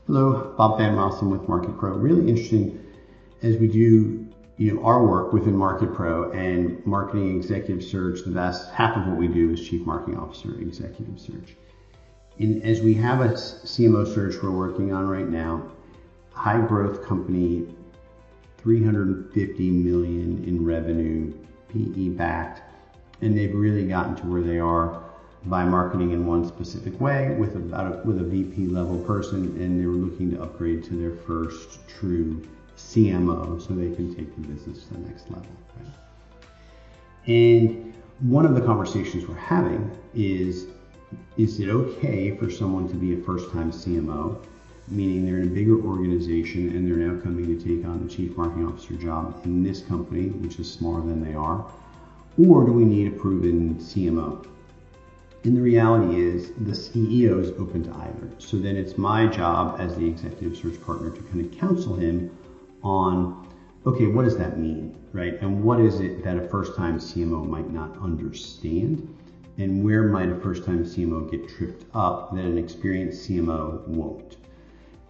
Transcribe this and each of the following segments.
Hello, Bob Van Rossum with Market Pro. Really interesting as we do our work within Market Pro and marketing executive search. The vast half of what we do is chief marketing officer executive search. And as we have a CMO search we're working on right now, high growth company, 350 million in revenue, PE backed, and they've really gotten to where they are by marketing in one specific way with a VP level person, and they were looking to upgrade to their first true CMO so they can take the business to the next level. Right? And one of the conversations we're having is it okay for someone to be a first-time CMO, meaning they're in a bigger organization and they're now coming to take on the chief marketing officer job in this company, which is smaller than they are, or do we need a proven CMO? And the reality is the CEO is open to either. So then it's my job as the executive search partner to kind of counsel him on, okay, what does that mean, right? And what is it that a first-time CMO might not understand? And where might a first-time CMO get tripped up that an experienced CMO won't?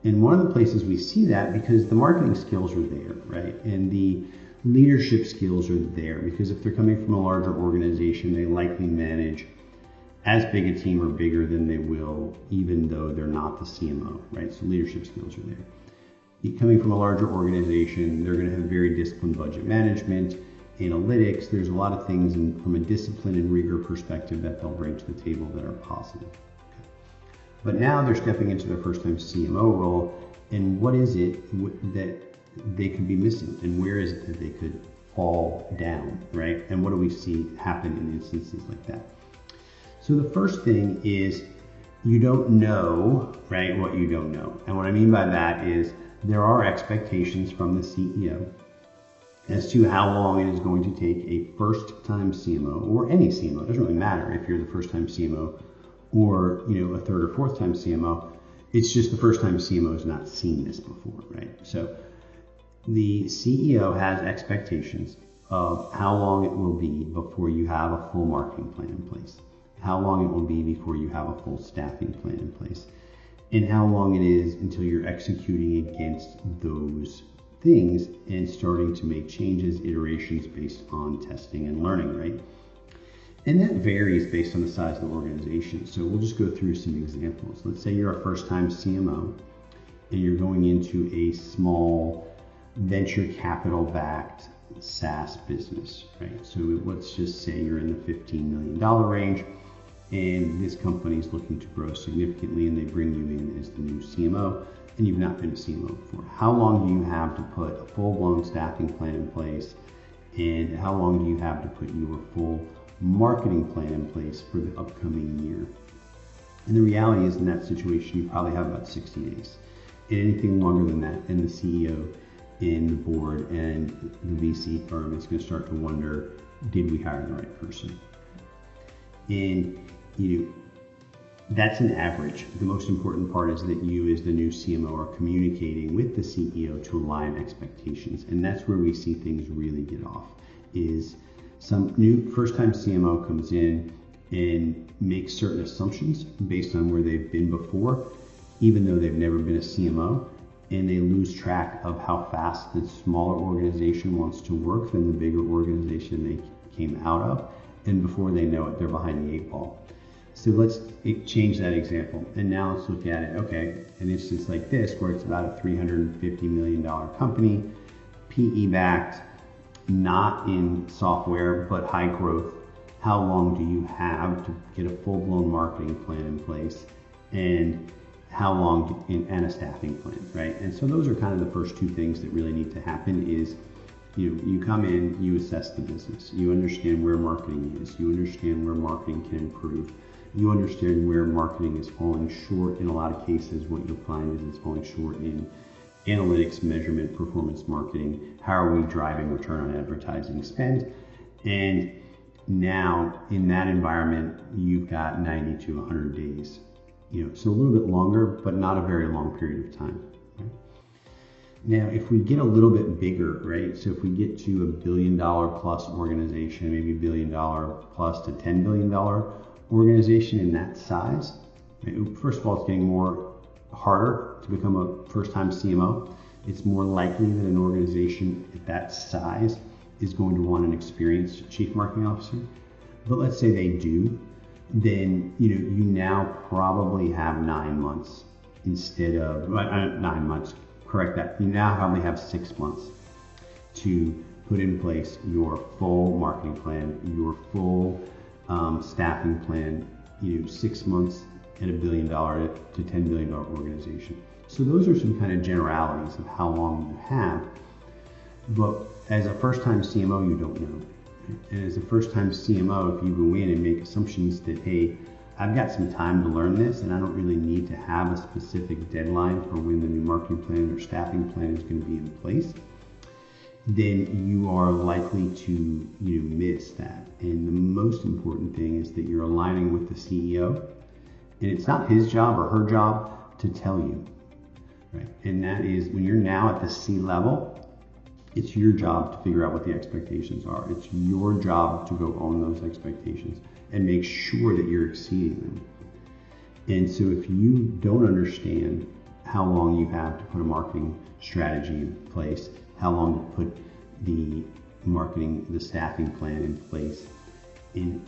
And one of the places we see that, because the marketing skills are there, right? And the leadership skills are there, because if they're coming from a larger organization, they likely manage as big a team or bigger than they will, even though they're not the CMO, right? So leadership skills are there. Coming from a larger organization, they're going to have very disciplined budget management, analytics. There's a lot of things from a discipline and rigor perspective that they'll bring to the table that are positive. But now they're stepping into their first time CMO role, and what is it that they could be missing, and where is it that they could fall down, right? And what do we see happen in instances like that? So the first thing is you don't know, right, what you don't know. And what I mean by that is there are expectations from the CEO as to how long it is going to take a first-time CMO, or any CMO. It doesn't really matter if you're the first-time CMO or a third or fourth-time CMO. It's just the first-time CMO has not seen this before, right? So the CEO has expectations of how long it will be before you have a full marketing plan in place, how long it will be before you have a full staffing plan in place, and how long it is until you're executing against those things and starting to make changes, iterations based on testing and learning, right? And that varies based on the size of the organization. So we'll just go through some examples. Let's say you're a first-time CMO and you're going into a small venture capital-backed SaaS business, right? So let's just say you're in the $15 million range, and this company is looking to grow significantly, and they bring you in as the new CMO, and you've not been a CMO before. How long do you have to put a full-blown staffing plan in place, and how long do you have to put your full marketing plan in place for the upcoming year? And the reality is, in that situation, you probably have about 60 days. And anything longer than that, and the CEO and the board and the VC firm is going to start to wonder, did we hire the right person? And that's an average. The most important part is that you as the new CMO are communicating with the CEO to align expectations. And that's where we see things really get off, is some new first-time CMO comes in and makes certain assumptions based on where they've been before, even though they've never been a CMO, and they lose track of how fast the smaller organization wants to work than the bigger organization they came out of. And before they know it, they're behind the 8 ball. So let's change that example. And now let's look at it, okay, an instance like this where it's about a $350 million company, PE backed, not in software, but high growth. How long do you have to get a full-blown marketing plan in place, and how long and a staffing plan, right? And so those are kind of the first two things that really need to happen is, you come in, you assess the business, you understand where marketing is, you understand where marketing can improve, you understand where marketing is falling short. In a lot of cases, what you'll find is it's falling short in analytics, measurement, performance marketing. How are we driving return on advertising spend? And now in that environment, you've got 90 to 100 days, so a little bit longer, but not a very long period of time. Right? Now, if we get a little bit bigger, right? So if we get to $1 billion plus organization, maybe $1 billion plus to $10 billion organization in that size, right? First of all, it's getting more harder to become a first-time CMO. It's more likely that an organization at that size is going to want an experienced chief marketing officer. But let's say they do, then you now probably have 9 months instead of 9 months. Correct that. You now probably have 6 months to put in place your full marketing plan, your full staffing plan. 6 months at $1 billion to $10 billion organization. So those are some kind of generalities of how long you have. But as a first-time CMO, you don't know. And as a first-time CMO, if you go in and make assumptions that, hey, I've got some time to learn this and I don't really need to have a specific deadline for when the new marketing plan or staffing plan is going to be in place, then you are likely to miss that. And the most important thing is that you're aligning with the CEO, and it's not his job or her job to tell you, right? And that is when you're now at the C level, it's your job to figure out what the expectations are. It's your job to go own those expectations and make sure that you're exceeding them. And so if you don't understand how long you have to put a marketing strategy in place, how long to put the staffing plan in place, and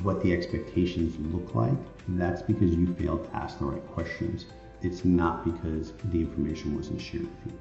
what the expectations look like, that's because you failed to ask the right questions. It's not because the information wasn't shared with you.